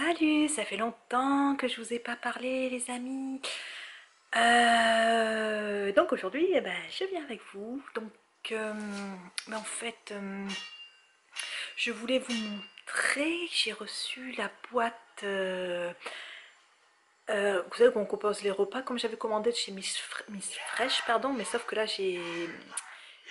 Salut, ça fait longtemps que je vous ai pas parlé les amis. Donc aujourd'hui, je viens avec vous. Donc en fait, je voulais vous montrer, j'ai reçu la boîte. Vous savez qu'on compose les repas comme j'avais commandé de chez Miss Fresh, pardon, mais sauf que là j'ai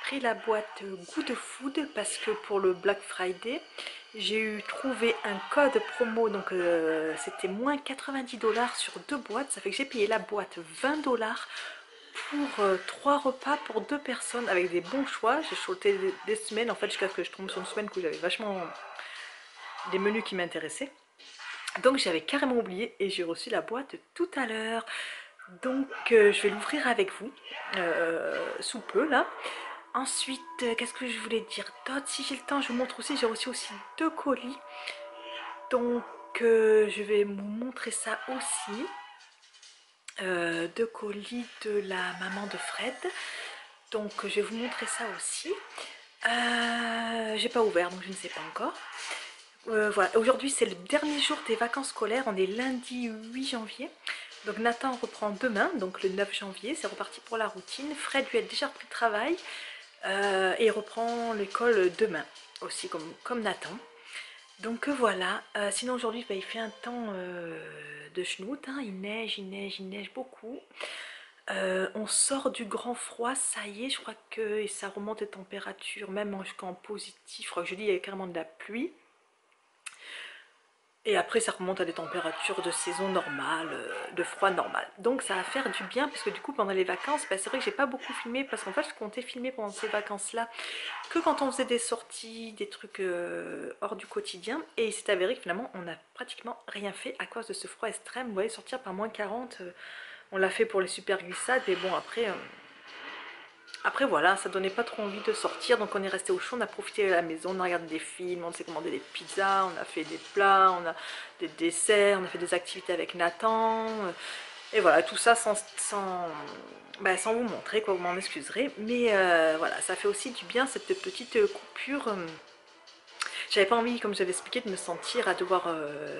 pris la boîte Good Food parce que pour le Black Friday, j'ai eu trouvé un code promo, donc c'était moins 90 $ sur 2 boîtes. Ça fait que j'ai payé la boîte 20 $ pour 3 repas pour 2 personnes avec des bons choix. J'ai sauté des semaines en fait jusqu'à ce que je tombe sur une semaine où j'avais vachement des menus qui m'intéressaient. Donc j'avais carrément oublié et j'ai reçu la boîte tout à l'heure. Donc je vais l'ouvrir avec vous sous peu là. Ensuite, qu'est-ce que je voulais dire d'autre? Si j'ai le temps, je vous montre aussi. J'ai reçu aussi 2 colis. Donc, je vais vous montrer ça aussi. 2 colis de la maman de Fred. Donc, je vais vous montrer ça aussi. J'ai pas ouvert, donc je ne sais pas encore. Voilà, aujourd'hui c'est le dernier jour des vacances scolaires. On est lundi 8 janvier. Donc Nathan reprend demain, donc le 9 janvier. C'est reparti pour la routine. Fred lui a déjà repris le travail. Et il reprend l'école demain aussi comme Nathan. Donc voilà, sinon aujourd'hui il fait un temps de schnout, hein. Il neige beaucoup. On sort du grand froid, ça y est, je crois que et ça remonte les températures, même jusqu'en positif. Je crois que jeudi il y avait carrément de la pluie. Et après ça remonte à des températures de saison normale, de froid normal. Donc ça va faire du bien parce que du coup pendant les vacances, c'est vrai que j'ai pas beaucoup filmé parce qu'en fait je comptais filmer pendant ces vacances là que quand on faisait des sorties, des trucs hors du quotidien. Et il s'est avéré que finalement on n'a pratiquement rien fait à cause de ce froid extrême. Vous voyez, sortir par moins 40, on l'a fait pour les super glissades, mais bon après voilà, ça donnait pas trop envie de sortir, donc on est resté au chaud, on a profité de la maison, on a regardé des films, on s'est commandé des pizzas, on a fait des plats, on a des desserts, on a fait des activités avec Nathan, et voilà, tout ça sans vous montrer, quoi, vous m'en excuserez, mais voilà, ça fait aussi du bien cette petite coupure. J'avais pas envie, comme j'avais expliqué, de me sentir à devoir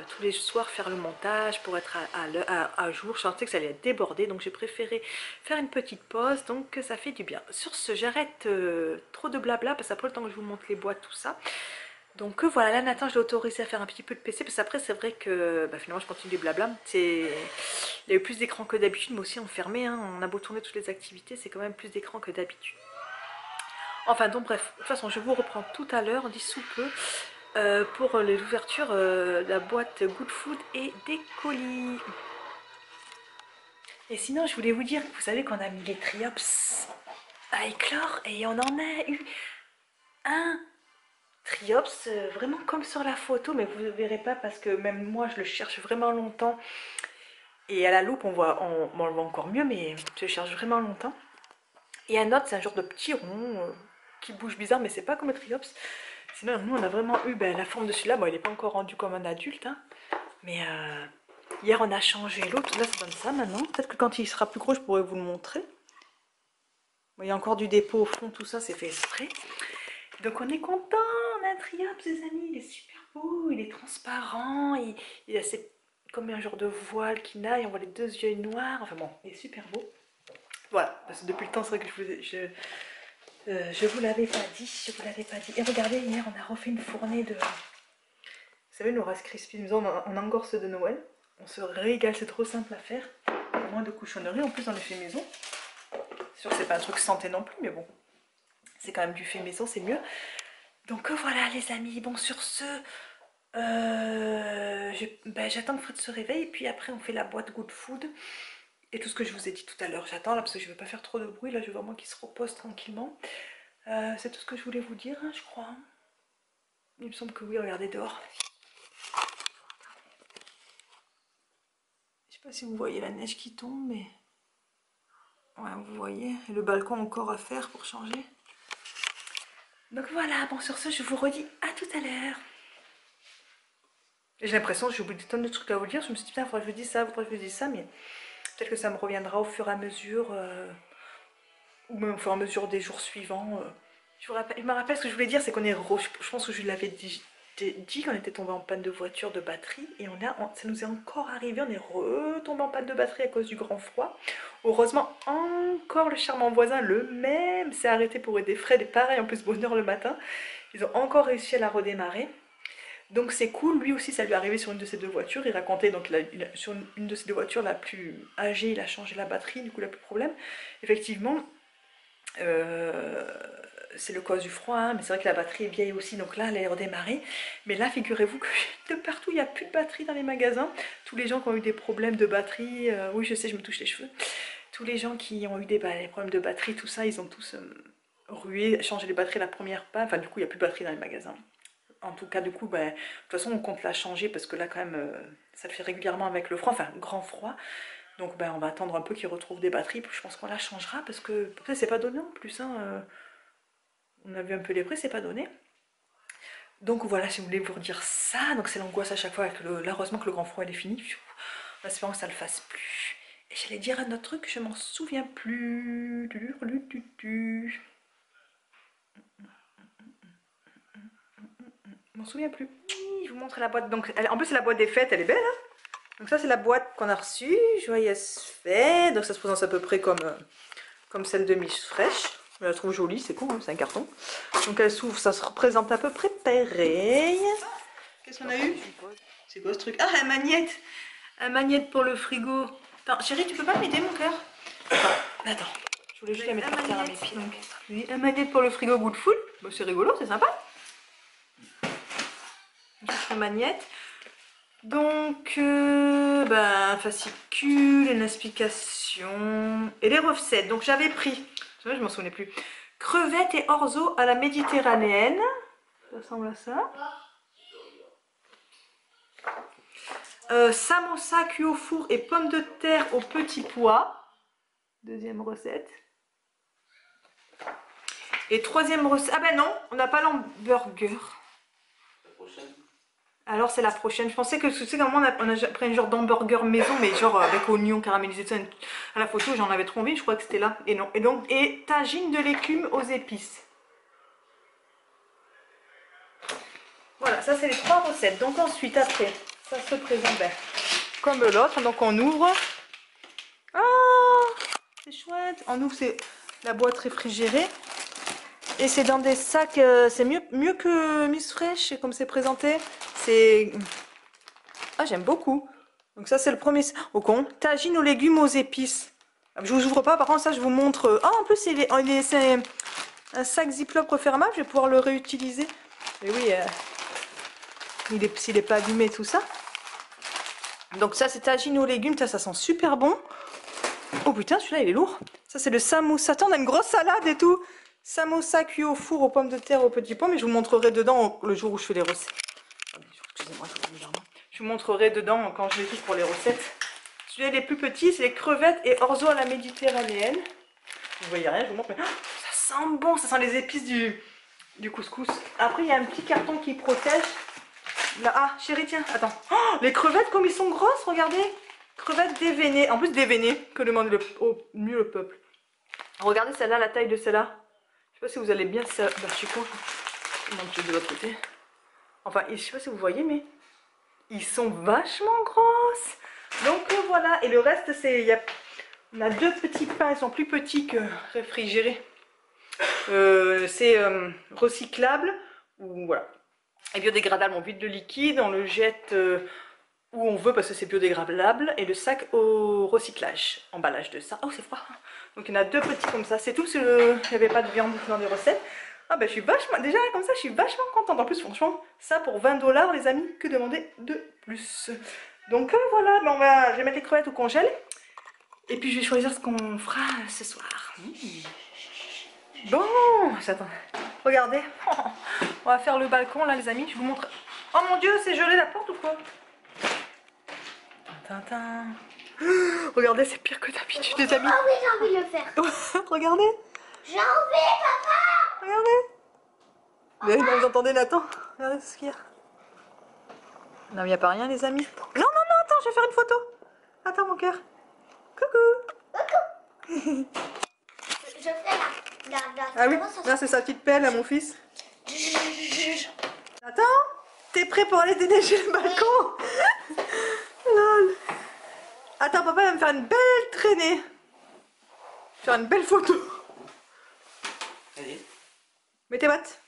tous les soirs faire le montage pour être à jour. Je sentais que ça allait être débordé, donc j'ai préféré faire une petite pause, donc ça fait du bien. Sur ce, j'arrête trop de blabla, parce qu'après le temps que je vous montre les boîtes, tout ça. Donc voilà, là Nathan, je l'ai autorisé à faire un petit peu de PC, parce qu'après c'est vrai que finalement je continue les blabla. Il y a eu plus d'écran que d'habitude, mais aussi enfermé, hein. On a beau tourner toutes les activités, c'est quand même plus d'écran que d'habitude. Enfin donc bref, de toute façon je vous reprends tout à l'heure, d'ici peu, pour l'ouverture de la boîte Good Food et des colis. Et sinon je voulais vous dire que vous savez qu'on a mis les triops à éclore et on en a eu un triops vraiment comme sur la photo, mais vous ne verrez pas parce que même moi je le cherche vraiment longtemps. Et à la loupe on le voit encore mieux, mais je le cherche vraiment longtemps. Et un autre c'est un genre de petit rond qui bouge bizarre, mais c'est pas comme le triops. Sinon, nous, on a vraiment eu la forme de celui-là. Bon, il n'est pas encore rendu comme un adulte, hein, mais hier, on a changé l'autre. Là, ça donne ça maintenant. Peut-être que quand il sera plus gros, je pourrais vous le montrer. Bon, il y a encore du dépôt au fond, tout ça, c'est fait exprès. Donc, on est content. On a un triops, les amis. Il est super beau, il est transparent. Il a comme un genre de voile qui naille. On voit les 2 yeux noirs. Enfin bon, il est super beau. Voilà, parce que depuis le temps, c'est vrai que je vous l'avais pas dit, je vous l'avais pas dit. Et regardez, hier, on a refait une fournée de... Vous savez, nos Rice Krispies, nous en engorce de Noël. On se régale, c'est trop simple à faire. Moins de cochonneries, en plus on est fait maison. C'est sûr que c'est pas un truc santé non plus, mais bon. C'est quand même du fait maison, c'est mieux. Donc voilà les amis, bon sur ce, j'attends que Fred se réveille. Et puis après on fait la boîte Good Food. Et tout ce que je vous ai dit tout à l'heure, j'attends là parce que je ne veux pas faire trop de bruit. Là je veux vraiment qu'il se repose tranquillement. C'est tout ce que je voulais vous dire, hein, je crois. Il me semble que oui, regardez dehors. Je sais pas si vous voyez la neige qui tombe, mais... Ouais, vous voyez, et le balcon encore à faire pour changer. Donc voilà, bon sur ce, je vous redis à tout à l'heure. J'ai l'impression que j'ai oublié des tonnes de trucs à vous dire. Je me suis dit, putain, il faudrait que je vous dise ça, il faudrait que je vous dise ça, mais peut-être que ça me reviendra au fur et à mesure, ou même au fur et à mesure des jours suivants. Je me rappelle ce que je voulais dire, c'est qu'on est... Je pense que je l'avais dit t'ai dit qu'on était tombé en panne de voiture de batterie et ça nous est encore arrivé, on est retombé en panne de batterie à cause du grand froid. Heureusement, encore le charmant voisin, le même, s'est arrêté pour aider Fred et pareil, en plus bonne heure le matin. Ils ont encore réussi à la redémarrer. Donc c'est cool, lui aussi ça lui est arrivé sur une de ses deux voitures, il racontait donc sur une de ses deux voitures la plus âgée, il a changé la batterie, du coup il n'a plus de problème. Effectivement, c'est le cause du froid, hein, mais c'est vrai que la batterie est vieille aussi, donc là elle est redémarrée. Mais là figurez-vous que de partout il n'y a plus de batterie dans les magasins. Tous les gens qui ont eu des problèmes de batterie, oui je sais je me touche les cheveux, tous les gens qui ont eu des problèmes de batterie, tout ça, ils ont tous rué, changé les batteries la première panne, enfin du coup il n'y a plus de batterie dans les magasins. En tout cas, du coup, de toute façon, on compte la changer parce que là, quand même, ça le fait régulièrement avec le froid, enfin, grand froid. Donc, on va attendre un peu qu'il retrouve des batteries. Puis je pense qu'on la changera parce que c'est pas donné en plus. Hein, on a vu un peu les prix, c'est pas donné. Donc voilà, si vous voulez vous redire ça, donc c'est l'angoisse à chaque fois. Avec là, heureusement que le grand froid il est fini. En espérant que ça le fasse plus. Et j'allais dire un autre truc, je m'en souviens plus. Je m'en souviens plus. Je vous montre la boîte. Donc, en plus, c'est la boîte des fêtes, elle est belle. Hein, donc ça, c'est la boîte qu'on a reçue. Joyeuse fête. Donc ça se présente à peu près comme celle de Miss Fresh. Je la trouve jolie, c'est con, hein, c'est un carton. Donc elle s'ouvre, ça se représente à peu près pareil. Qu'est-ce qu'on a eu? C'est quoi ce truc? Ah, un magnète. Un magnète pour le frigo. Attends, chérie, tu peux pas m'aider, mon cœur? Attends, je voulais juste la mettre par terre à mes pieds. Donc, oui, un magnète pour le frigo Good Food. Bon, c'est rigolo, c'est sympa. Une magnète. Donc, fascicule, une explication et les recettes. Donc, j'avais pris, je m'en souvenais plus, crevettes et orzo à la méditerranéenne. Ça ressemble à ça. Samosa cuit au four et pommes de terre aux petits pois. Deuxième recette. Et troisième recette. Ah ben non, on n'a pas l'hamburger. Alors c'est la prochaine. Je pensais que tu sais comment on a pris un genre d'hamburger maison, mais genre avec oignons caramélisés à la photo, j'en avais trop envie, je crois que c'était là. Et non. Et tagine de légumes aux épices. Voilà, ça c'est les trois recettes. Donc ensuite, après, ça se présente comme l'autre. Donc on ouvre. Ah, c'est chouette. On ouvre, c'est la boîte réfrigérée. Et c'est dans des sacs, c'est mieux que Miss Fresh, comme c'est présenté. C'est... Ah, j'aime beaucoup. Donc ça, c'est le premier... Au con. Tagine aux légumes aux épices. Je vous ouvre pas, par contre, ça, je vous montre... Ah, en plus, c'est un sac Ziploc refermable. Je vais pouvoir le réutiliser. Et oui, s'il n'est pas abîmé, tout ça. Donc ça, c'est tagine aux légumes. Ça sent super bon. Oh putain, celui-là, il est lourd. Ça, c'est le samosa. Attends, on a une grosse salade et tout. Samosa cuit au four aux pommes de terre, aux petits pois. Mais je vous montrerai dedans le jour où je fais les recettes. Excusez-moi, je vous montrerai dedans quand je les fais pour les recettes. Celui-là, les plus petits, c'est les crevettes et orzo à la méditerranéenne. Vous voyez rien, je vous montre. Mais ça sent bon, ça sent les épices du couscous. Après, il y a un petit carton qui protège. Là, ah, chérie, tiens, attends. Oh, les crevettes, comme ils sont grosses, regardez. Crevettes déveinées. En plus, déveinées, que demande mieux le peuple. Regardez celle-là, la taille de celle-là. Je sais pas si vous allez bien... je suis con. Je de l'autre côté. Enfin, je sais pas si vous voyez, mais... Ils sont vachement grosses. Donc voilà. Et le reste, c'est... On a deux petits pains. Ils sont plus petits que réfrigérés. C'est recyclable. Ou voilà. Et biodégradable. On vide le liquide. On le jette où on veut parce que c'est biodégradable. Et le sac au recyclage. Emballage de ça. Oh, c'est froid. Donc il y en a deux petits comme ça. C'est tout. Il n'y avait pas de viande dans les recettes. Ah ben je suis vachement, déjà comme ça je suis vachement contente. En plus franchement ça pour 20 $, les amis, que demander de plus. Donc voilà, je vais mettre les crevettes au congèle. Et puis je vais choisir ce qu'on fera ce soir. Bon, attends, regardez. On va faire le balcon là les amis, je vous montre. Oh mon dieu, c'est gelé la porte ou quoi? Tintin. Regardez, c'est pire que d'habitude les amis. Ah oui, j'ai envie de le faire. Regardez. J'ai envie, papa. Regardez. Vous entendez Nathan? Regardez ce qu'il y a. Non, il n'y a pas rien, les amis. Non, attends, je vais faire une photo. Attends, mon cœur. Coucou. Je fais la Ah oui, là, c'est sa petite pelle à mon fils. Attends. T'es prêt pour aller déneiger le balcon? Lol. Attends, papa va me faire une belle traînée. Faire une belle photo. Allez. Mets tes bottes.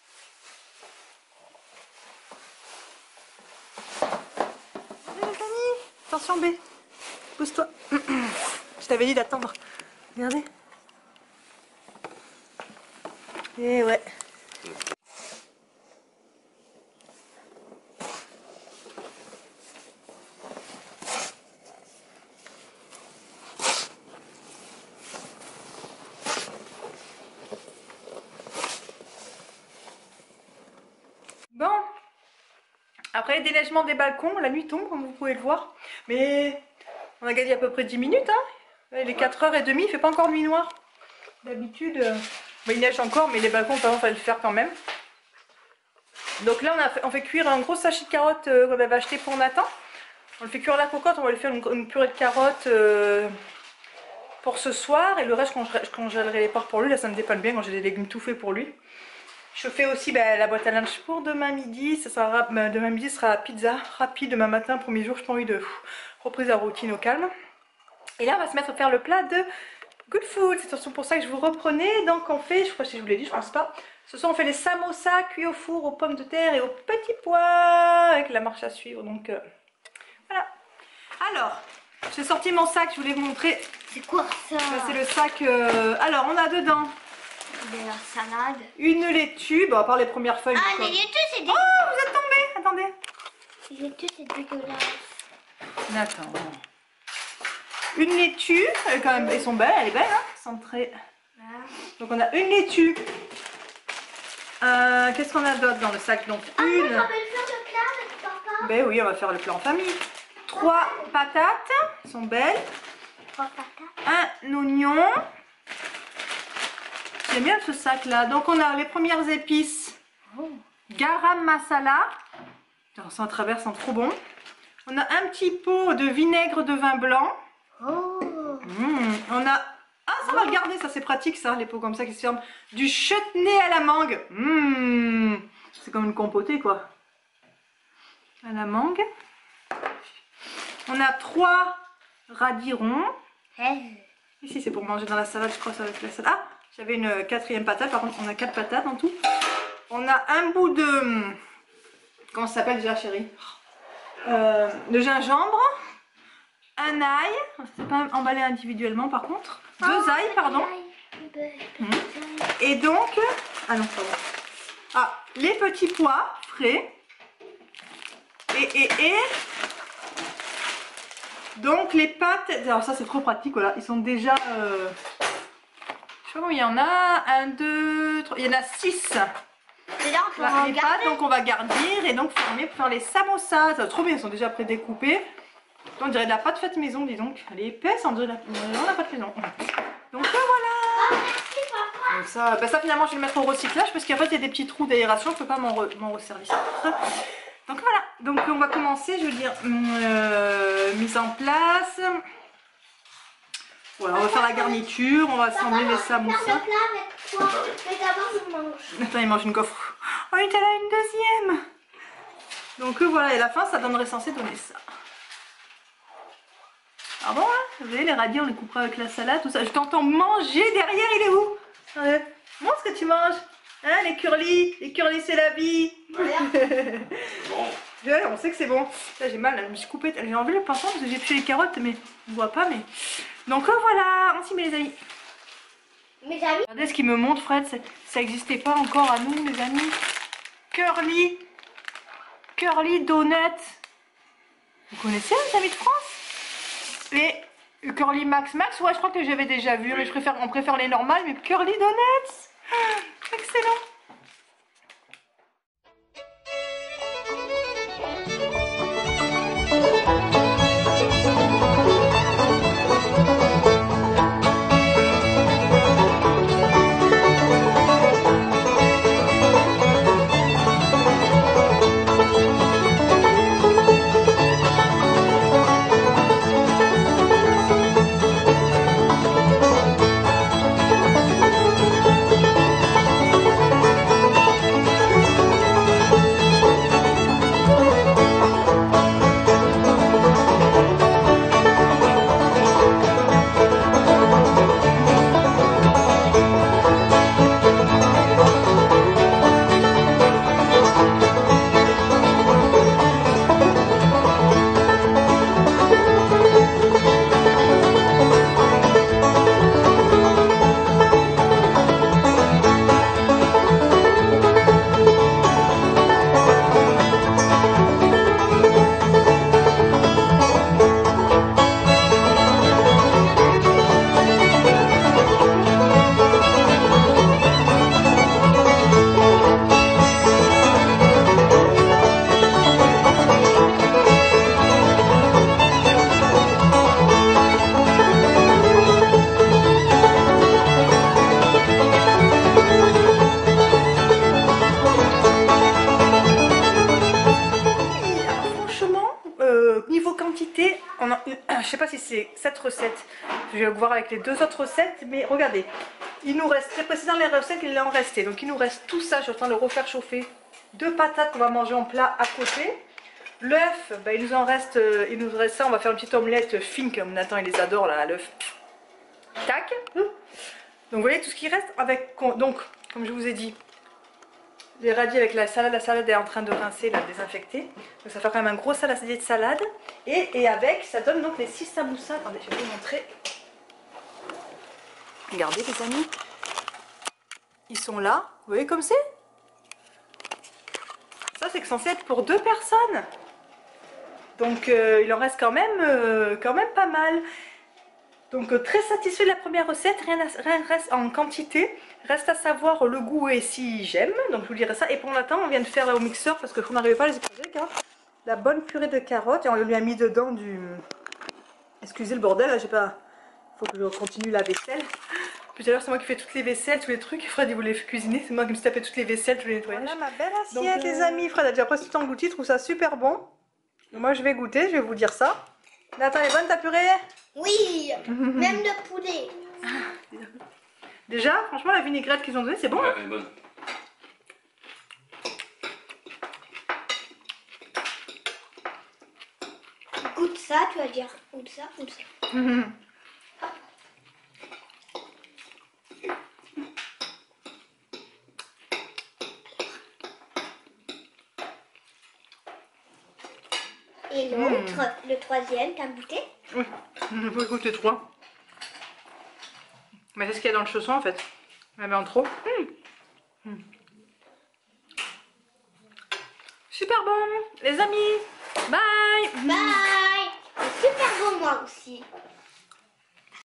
Attention B. Pousse-toi. Je t'avais dit d'attendre. Regardez. Et ouais. Bon, après le déneigement des balcons, la nuit tombe comme vous pouvez le voir, mais on a gagné à peu près 10 minutes, hein. Il est 4h30, il fait pas encore nuit noire. D'habitude, il neige encore, mais les balcons, par exemple, il va le faire quand même. Donc là, on fait cuire un gros sachet de carottes qu'on avait acheté pour Nathan. On le fait cuire à la cocotte, on va lui faire une purée de carottes pour ce soir, et le reste, je congèlerai les porcs pour lui. Là, ça me dépanne bien quand j'ai des légumes tout faits pour lui. Je fais aussi la boîte à lunch pour demain midi. Demain midi sera pizza rapide demain matin. Premier jour, je n'ai pas envie de reprise la routine au calme. Et là, on va se mettre à faire le plat de Good Food. C'est pour ça que je vous reprenais. Donc, on fait, je ne sais pas si je vous l'ai dit, je pense pas. Ce soir, on fait les samosas cuits au four aux pommes de terre et aux petits pois avec la marche à suivre. Donc, voilà. Alors, j'ai sorti mon sac. Je voulais vous montrer. C'est quoi ça? C'est le sac. Alors, on a dedans. De la salade. Une laitue, bon, à part les premières feuilles. Ah, les laitues, c'est Oh, dégueulasse. vous êtes tombé. Attendez. Les laitues, c'est dégueulasse. Attends. Une laitue, elles sont belles, elle est belle, hein, centrée. Donc on a une laitue. Qu'est-ce qu'on a d'autre dans le sac? Donc Ah, une. on va le faire le plat avec papa. Ben oui, on va faire le plat en famille. 3 patates, elles sont belles. 3 patates. Un oignon. J'aime bien ce sac là. Donc on a les premières épices. Oh. Garam masala. Alors, ça en travers, c'est trop bon. On a un petit pot de vinaigre de vin blanc. Oh. On a... Ah, ça va le garder, ça c'est pratique ça, les pots comme ça qui se ferment. Du chutney à la mangue. C'est comme une compotée quoi. À la mangue. On a 3 radis ronds. Ici c'est pour manger dans la salade, je crois que ça va être la salade. Ah, j'avais une 4e patate, par contre on a 4 patates en tout. On a un bout de... Comment ça s'appelle déjà chérie? De gingembre. Un ail, c'est pas emballé individuellement par contre. 2 ails, pardon. Et donc, ah non, pardon. Ah, les petits pois frais. Et donc les pâtes. Alors ça c'est trop pratique, voilà. Ils sont déjà. Je sais pas combien il y en a. 1, 2, 3. Il y en a 6. Et là, on peut Voilà, les pâtes, donc on va garnir et donc fermer pour faire les samosas. Ça va trop bien, ils sont déjà prédécoupés. On dirait de la pâte faite maison, dis donc. Elle est épaisse, on dirait de la pâte maison. Donc voilà. Donc ça finalement je vais le mettre au recyclage parce qu'en fait il y a des petits trous d'aération, je peux pas m'en resservir. Donc voilà, donc on va commencer, je veux dire, mise en place. Voilà, on va faire la garniture, on va assembler les samosas. Faire le plat avec toi. Mais d'abord, je mange. Attends, il mange une coffre. Oh, il était là une deuxième. Donc voilà, et à la fin ça donnerait censé donner ça. Ah bon, hein, vous voyez les radis on les coupera avec la salade, tout ça. Je t'entends manger derrière, il est où? Montre ce que tu manges. Hein, les curlis c'est la vie. Bon. Ouais, on sait que c'est bon. Là j'ai mal, là, je me suis coupée, j'ai enlevé le pinceau parce que j'ai pris les carottes, mais on voit pas. Mais donc voilà, on s'y met les amis. Mes amis. Regardez ce qu'il me montre Fred, ça n'existait pas encore à nous les amis. Curly Donut. Vous connaissez les amis de France? Les Curly Max, ouais je crois que j'avais déjà vu, mais on préfère les normales, mais Curly Donuts, excellent. je sais pas si c'est cette recette. Je vais voir avec les deux autres recettes. Mais regardez, il nous reste, les précédentes les recettes, il en restait. Donc il nous reste tout ça, je suis en train de le refaire chauffer. 2 patates qu'on va manger en plat à côté. L'œuf, ben, il nous reste ça. On va faire une petite omelette fine comme Nathan il les adore là, l'œuf. Tac. Donc vous voyez tout ce qui reste avec, donc comme je vous ai dit, les radis avec la salade est en train de rincer, la désinfecter. Donc ça fait quand même un gros saladier de salade. Et avec, ça donne donc les 6 samoussas. Attendez, je vais vous montrer. Regardez les amis. Ils sont là. Vous voyez comme c'est? Ça c'est censé être pour 2 personnes. Donc il en reste quand même pas mal. Donc très satisfait de la première recette, rien reste en quantité, reste à savoir le goût et si j'aime, donc je vous dirai ça. Et pour l'instant on vient de faire là au mixeur parce que je n'arrivais pas à les écraser car la bonne purée de carottes et on lui a mis dedans du... Excusez le bordel, là j'ai pas... Faut que je continue la vaisselle. Tout à l'heure c'est moi qui fais toutes les vaisselles, tous les trucs, Fred il voulait cuisiner, c'est moi qui me suis tapé toutes les vaisselles, tous les nettoyages. Voilà ma belle assiette donc, les amis, Fred a déjà presque tout englouti, il trouve ça super bon. Donc, moi je vais goûter, je vais vous dire ça. Nathan, elle est bonne ta purée? Oui, même de poulet. Déjà, franchement, la vinaigrette qu'ils ont donnée, c'est bon. Ouais, Hein, elle est bonne. Goûte ça, tu vas dire. Goûte ça, goûte ça. Et l'autre, le troisième, t'as goûté? Oui, je peux goûter 3. Mais c'est ce qu'il y a dans le chausson en fait. Elle met en trop. Super bon, les amis. Bye. Bye. C'est super bon moi aussi.